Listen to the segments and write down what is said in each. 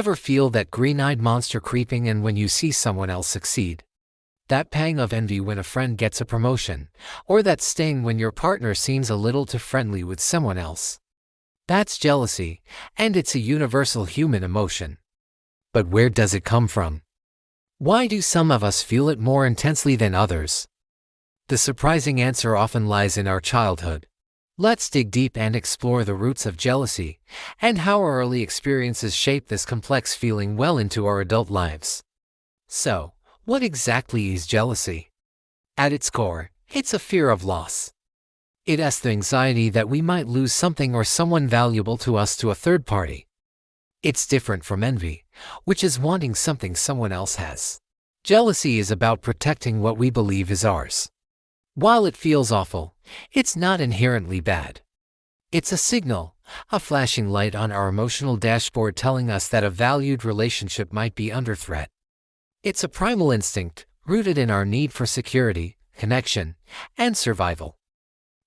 Ever feel that green-eyed monster creeping in when you see someone else succeed? That pang of envy when a friend gets a promotion, or that sting when your partner seems a little too friendly with someone else? That's jealousy, and it's a universal human emotion. But where does it come from? Why do some of us feel it more intensely than others? The surprising answer often lies in our childhood. Let's dig deep and explore the roots of jealousy, and how our early experiences shape this complex feeling well into our adult lives. So, what exactly is jealousy? At its core, it's a fear of loss. It is the anxiety that we might lose something or someone valuable to us to a third party. It's different from envy, which is wanting something someone else has. Jealousy is about protecting what we believe is ours. While it feels awful, it's not inherently bad. It's a signal, a flashing light on our emotional dashboard telling us that a valued relationship might be under threat. It's a primal instinct, rooted in our need for security, connection, and survival.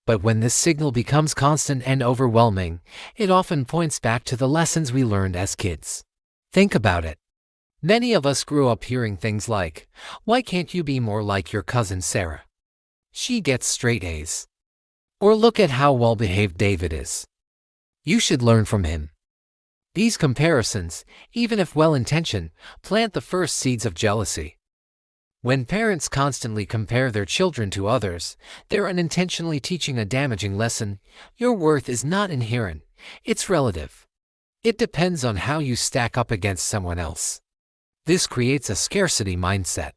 But when this signal becomes constant and overwhelming, it often points back to the lessons we learned as kids. Think about it. Many of us grew up hearing things like, "Why can't you be more like your cousin Sarah? She gets straight A's." Or "Look at how well-behaved David is. You should learn from him." These comparisons, even if well-intentioned, plant the first seeds of jealousy. When parents constantly compare their children to others, they're unintentionally teaching a damaging lesson. Your worth is not inherent, it's relative. It depends on how you stack up against someone else. This creates a scarcity mindset.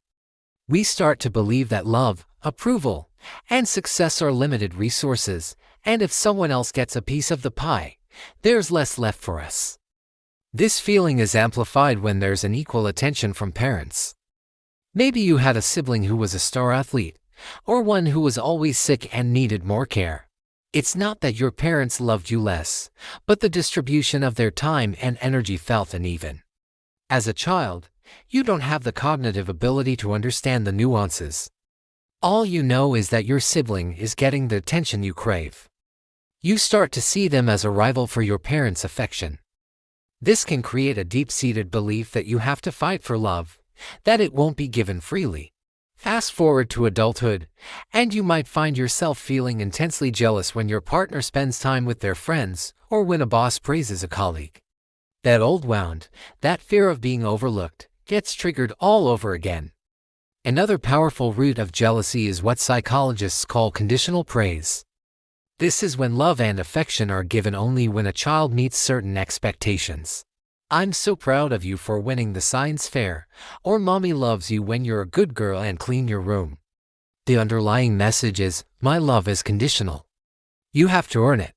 We start to believe that love, approval, and success are limited resources, and if someone else gets a piece of the pie, there's less left for us. This feeling is amplified when there's unequal attention from parents. Maybe you had a sibling who was a star athlete, or one who was always sick and needed more care. It's not that your parents loved you less, but the distribution of their time and energy felt uneven. As a child, you don't have the cognitive ability to understand the nuances. All you know is that your sibling is getting the attention you crave. You start to see them as a rival for your parents' affection. This can create a deep-seated belief that you have to fight for love, that it won't be given freely. Fast forward to adulthood, and you might find yourself feeling intensely jealous when your partner spends time with their friends, or when a boss praises a colleague. That old wound, that fear of being overlooked, gets triggered all over again. Another powerful root of jealousy is what psychologists call conditional praise. This is when love and affection are given only when a child meets certain expectations. "I'm so proud of you for winning the science fair," or "Mommy loves you when you're a good girl and clean your room." The underlying message is, my love is conditional. You have to earn it.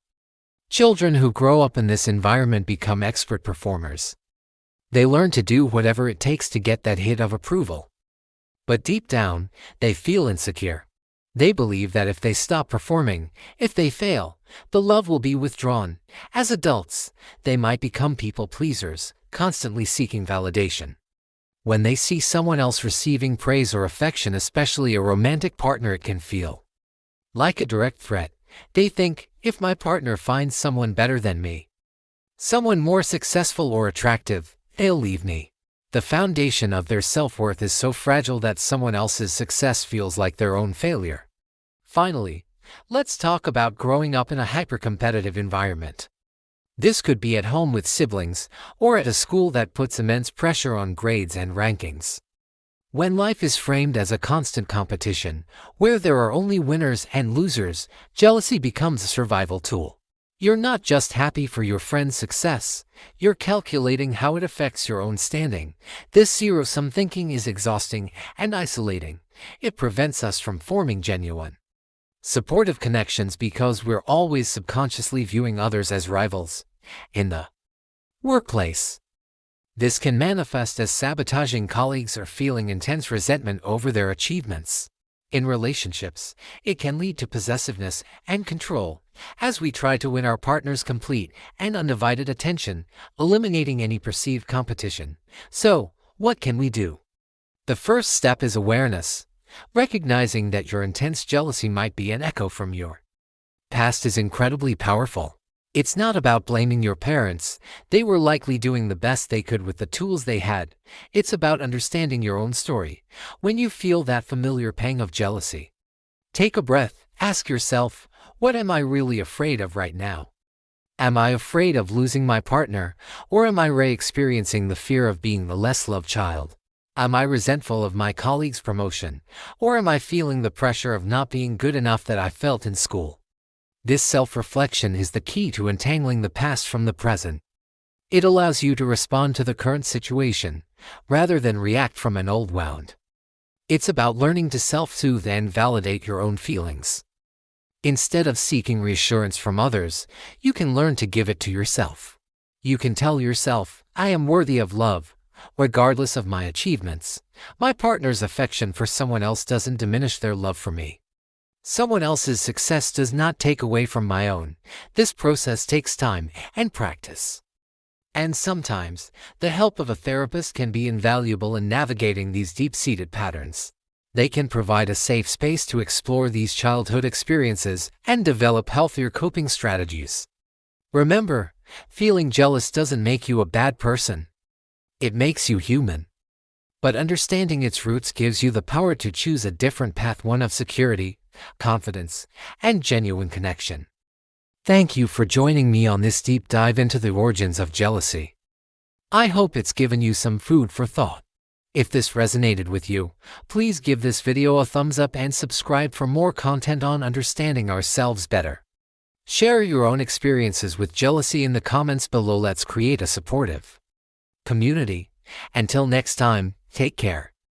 Children who grow up in this environment become expert performers. They learn to do whatever it takes to get that hit of approval. But deep down, they feel insecure. They believe that if they stop performing, if they fail, the love will be withdrawn. As adults, they might become people pleasers, constantly seeking validation. When they see someone else receiving praise or affection, especially a romantic partner, it can feel like a direct threat. They think, if my partner finds someone better than me, someone more successful or attractive, they'll leave me. The foundation of their self-worth is so fragile that someone else's success feels like their own failure. Finally, let's talk about growing up in a hyper-competitive environment. This could be at home with siblings, or at a school that puts immense pressure on grades and rankings. When life is framed as a constant competition, where there are only winners and losers, jealousy becomes a survival tool. You're not just happy for your friend's success, you're calculating how it affects your own standing. This zero-sum thinking is exhausting and isolating. It prevents us from forming genuine, supportive connections because we're always subconsciously viewing others as rivals. In the workplace, this can manifest as sabotaging colleagues or feeling intense resentment over their achievements. In relationships, it can lead to possessiveness and control, as we try to win our partner's complete and undivided attention, eliminating any perceived competition. So, what can we do? The first step is awareness. Recognizing that your intense jealousy might be an echo from your past is incredibly powerful. It's not about blaming your parents. They were likely doing the best they could with the tools they had. It's about understanding your own story. When you feel that familiar pang of jealousy, take a breath. Ask yourself, what am I really afraid of right now? Am I afraid of losing my partner, or am I experiencing the fear of being the less loved child? Am I resentful of my colleague's promotion, or am I feeling the pressure of not being good enough that I felt in school? This self-reflection is the key to untangling the past from the present. It allows you to respond to the current situation, rather than react from an old wound. It's about learning to self-soothe and validate your own feelings. Instead of seeking reassurance from others, you can learn to give it to yourself. You can tell yourself, I am worthy of love, regardless of my achievements. My partner's affection for someone else doesn't diminish their love for me. Someone else's success does not take away from my own. This process takes time and practice. And sometimes, the help of a therapist can be invaluable in navigating these deep-seated patterns. They can provide a safe space to explore these childhood experiences and develop healthier coping strategies. Remember, feeling jealous doesn't make you a bad person. It makes you human. But understanding its roots gives you the power to choose a different path, one of security, confidence, and genuine connection. Thank you for joining me on this deep dive into the origins of jealousy. I hope it's given you some food for thought. If this resonated with you, please give this video a thumbs up and subscribe for more content on understanding ourselves better. Share your own experiences with jealousy in the comments below. Let's create a supportive community. Until next time, take care.